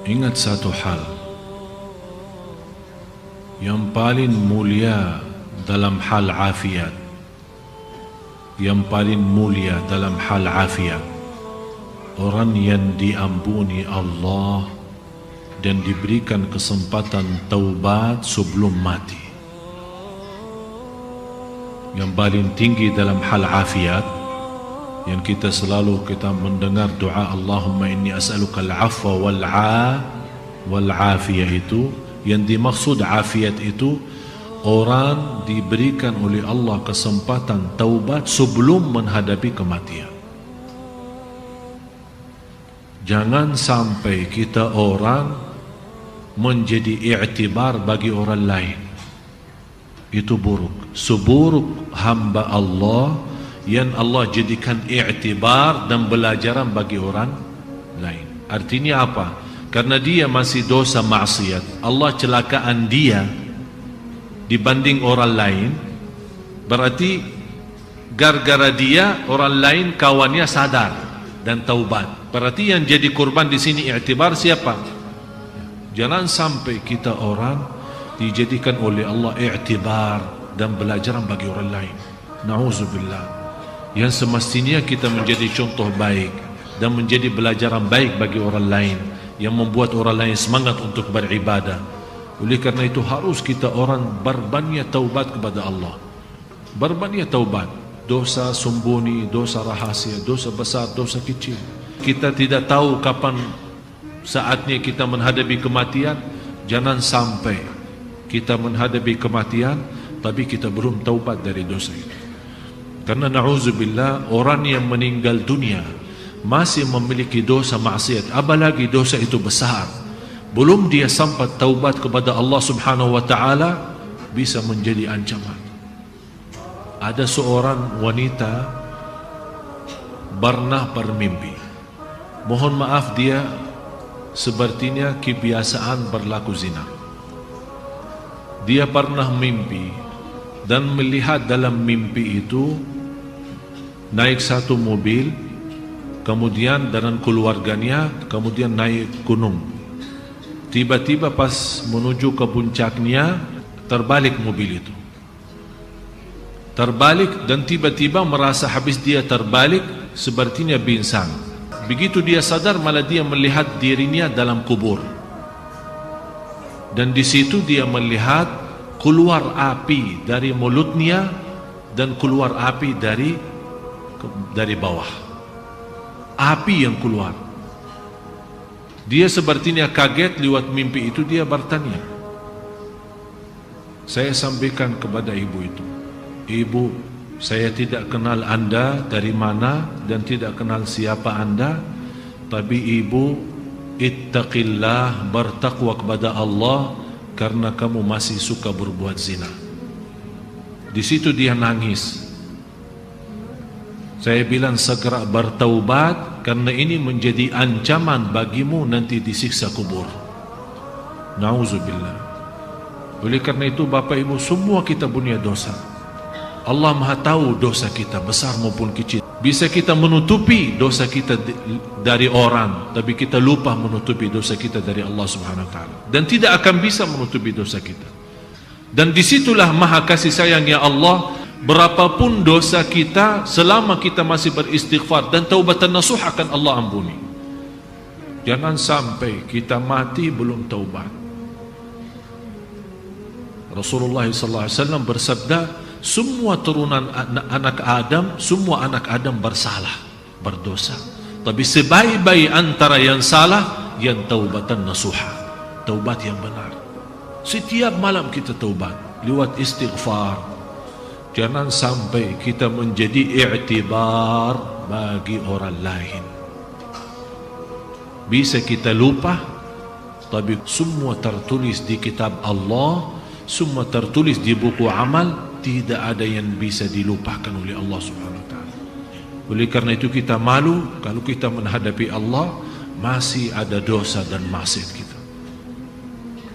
Ingat satu hal, yang paling mulia dalam hal afiat, yang paling mulia dalam hal afiat, orang yang diampuni Allah dan diberikan kesempatan taubat sebelum mati. Yang paling tinggi dalam hal afiat, yang kita selalu mendengar doa Allahumma inni as'aluka al-'afwa wal-'afiyah, itu yang dimaksud afiat itu orang diberikan oleh Allah kesempatan taubat sebelum menghadapi kematian. Jangan sampai kita orang menjadi i'tibar bagi orang lain. Itu buruk. Seburuk hamba Allah yang Allah jadikan i'tibar dan belajaran bagi orang lain. Artinya apa? Karena dia masih dosa maksiat, Allah celakaan dia dibanding orang lain. Berarti gara-gara dia orang lain kawannya sadar dan taubat. Berarti yang jadi korban di sini i'tibar siapa? Jangan sampai kita orang dijadikan oleh Allah i'tibar dan belajaran bagi orang lain. Na'udzubillah. Yang semestinya kita menjadi contoh baik dan menjadi belajaran baik bagi orang lain, yang membuat orang lain semangat untuk beribadah. Oleh karena itu harus kita orang berbanyak taubat kepada Allah. Berbanyak taubat. Dosa sembunyi, dosa rahasia, dosa besar, dosa kecil. Kita tidak tahu kapan saatnya kita menghadapi kematian. Jangan sampai kita menghadapi kematian tapi kita belum taubat dari dosa itu. Karena na'udzubillah, orang yang meninggal dunia masih memiliki dosa maksiat, apalagi dosa itu besar, belum dia sampai taubat kepada Allah subhanahu wa ta'ala, bisa menjadi ancaman. Ada seorang wanita pernah bermimpi. Mohon maaf, dia sepertinya kebiasaan berlaku zina. Dia pernah mimpi dan melihat dalam mimpi itu naik satu mobil, kemudian dengan keluarganya, kemudian naik gunung. Tiba-tiba pas menuju ke puncaknya, terbalik mobil itu. Terbalik dan tiba-tiba merasa habis dia terbalik, sepertinya pingsan. Begitu dia sadar, malah dia melihat dirinya dalam kubur. Dan di situ dia melihat keluar api dari mulutnya dan keluar api dari bawah. Api yang keluar. Dia sepertinya kaget lewat mimpi itu. Dia bertanya, saya sampaikan kepada ibu itu, ibu, saya tidak kenal anda dari mana dan tidak kenal siapa anda, tapi ibu ittaqillah, bertakwa kepada Allah, karena kamu masih suka berbuat zina. Di situ dia nangis. Saya bilang segera bertaubat, karena ini menjadi ancaman bagimu nanti disiksa kubur. Na'udzubillah. Oleh karena itu Bapak Ibu, semua kita punya dosa. Allah Maha tahu dosa kita besar maupun kecil. Bisa kita menutupi dosa kita dari orang, tapi kita lupa menutupi dosa kita dari Allah Subhanahu wa ta'ala, dan tidak akan bisa menutupi dosa kita. Dan disitulah maha kasih sayangnya Allah. Berapapun dosa kita, selama kita masih beristighfar dan taubatan nasuh, akan Allah ampuni. Jangan sampai kita mati belum taubat. Rasulullah SAW bersabda, semua turunan anak Adam, semua anak Adam bersalah, berdosa. Tapi sebaik-baik antara yang salah, yang taubatan nasuha, taubat yang benar. Setiap malam kita taubat lewat istighfar. Jangan sampai kita menjadi i'tibar bagi orang lain. Bisa kita lupa, tapi semua tertulis di kitab Allah, semua tertulis di buku amal. Tidak ada yang bisa dilupakan oleh Allah Subhanahu wa ta'ala. Oleh karena itu kita malu kalau kita menghadapi Allah masih ada dosa dan maksiat kita.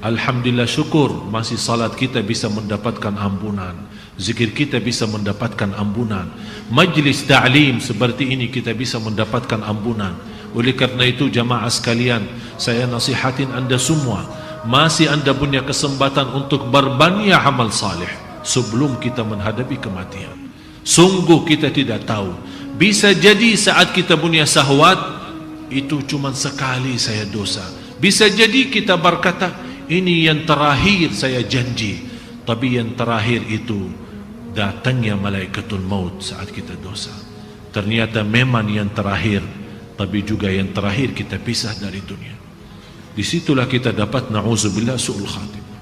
Alhamdulillah, syukur masih salat kita bisa mendapatkan ampunan, zikir kita bisa mendapatkan ampunan, majlis ta'lim seperti ini kita bisa mendapatkan ampunan. Oleh karena itu jamaah sekalian, saya nasihatin anda semua, masih anda punya kesempatan untuk berbanyak amal saleh sebelum kita menghadapi kematian. Sungguh kita tidak tahu, bisa jadi saat kita punya syahwat itu cuma sekali saya dosa, bisa jadi kita berkata ini yang terakhir saya janji, tapi yang terakhir itu datangnya malaikatul maut saat kita dosa. Ternyata memang yang terakhir, tapi juga yang terakhir kita pisah dari dunia. Disitulah kita dapat na'udzubillah su'ul khatimah.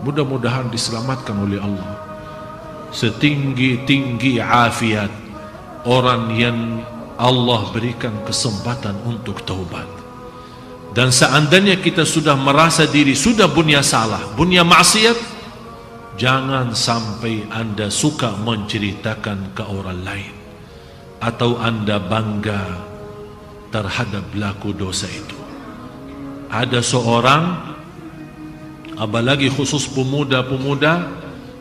Mudah-mudahan diselamatkan oleh Allah. Setinggi-tinggi afiat orang yang Allah berikan kesempatan untuk taubat. Dan seandainya kita sudah merasa diri sudah punya salah, punya maksiat, jangan sampai anda suka menceritakan ke orang lain atau anda bangga terhadap pelaku dosa itu. Ada seorang, apalagi khusus pemuda-pemuda,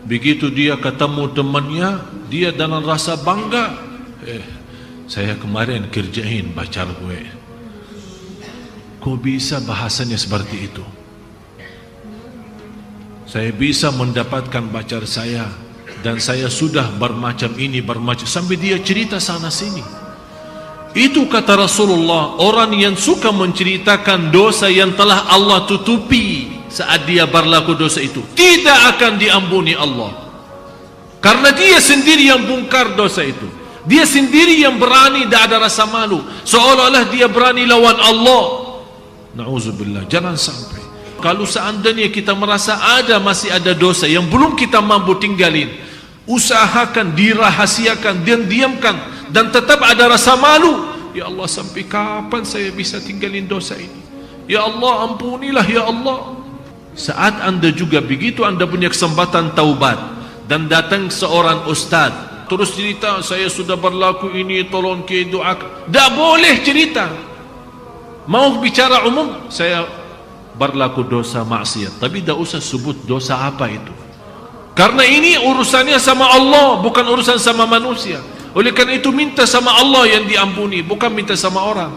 begitu dia ketemu temannya, dia dalam rasa bangga, saya kemarin kerjain pacar gue. Kok bisa bahasanya seperti itu? Saya bisa mendapatkan pacar saya, dan saya sudah bermacam ini, bermacam, sampai dia cerita sana sini. Itu kata Rasulullah, orang yang suka menceritakan dosa yang telah Allah tutupi saat dia berlaku dosa itu, tidak akan diampuni Allah. Karena dia sendiri yang bongkar dosa itu, dia sendiri yang berani, tidak ada rasa malu, seolah-olah dia berani lawan Allah. Na'udzubillah, jangan sampai. Kalau seandainya kita merasa masih ada dosa yang belum kita mampu tinggalin, usahakan dirahasiakan dan diamkan, dan tetap ada rasa malu. Ya Allah, sampai kapan saya bisa tinggalin dosa ini? Ya Allah, ampunilah ya Allah. Saat anda juga begitu, anda punya kesempatan taubat dan datang seorang ustaz terus cerita, saya sudah berlaku ini, tolong ke doa. Tak boleh cerita. Mau bicara umum, saya berlaku dosa maksiat, tapi tak usah sebut dosa apa itu, karena ini urusannya sama Allah, bukan urusan sama manusia. Oleh karena itu minta sama Allah yang diampuni, bukan minta sama orang.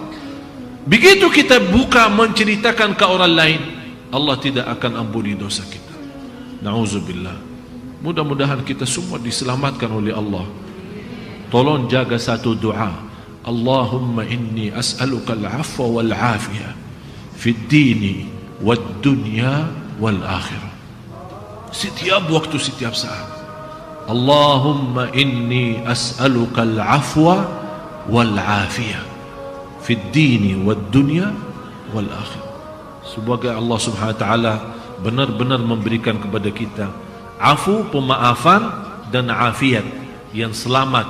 Begitu kita buka menceritakan ke orang lain, Allah tidak akan ampuni dosa kita. Na'udzubillah. Mudah-mudahan kita semua diselamatkan oleh Allah. Tolong jaga satu doa, Allahumma inni as'aluka al-afwa wal-afiyah fi dini wad dunya wal akhirah. Setiap waktu, setiap saat, Allahumma inni as'aluka al-afwa wal afiyah fi dini wad dunya wal akhirah. Semoga Allah Subhanahu wa taala benar-benar memberikan kepada kita afu, pemaafan, dan afiat yang selamat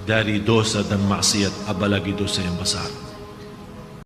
dari dosa dan maksiat, apalagi dosa yang besar.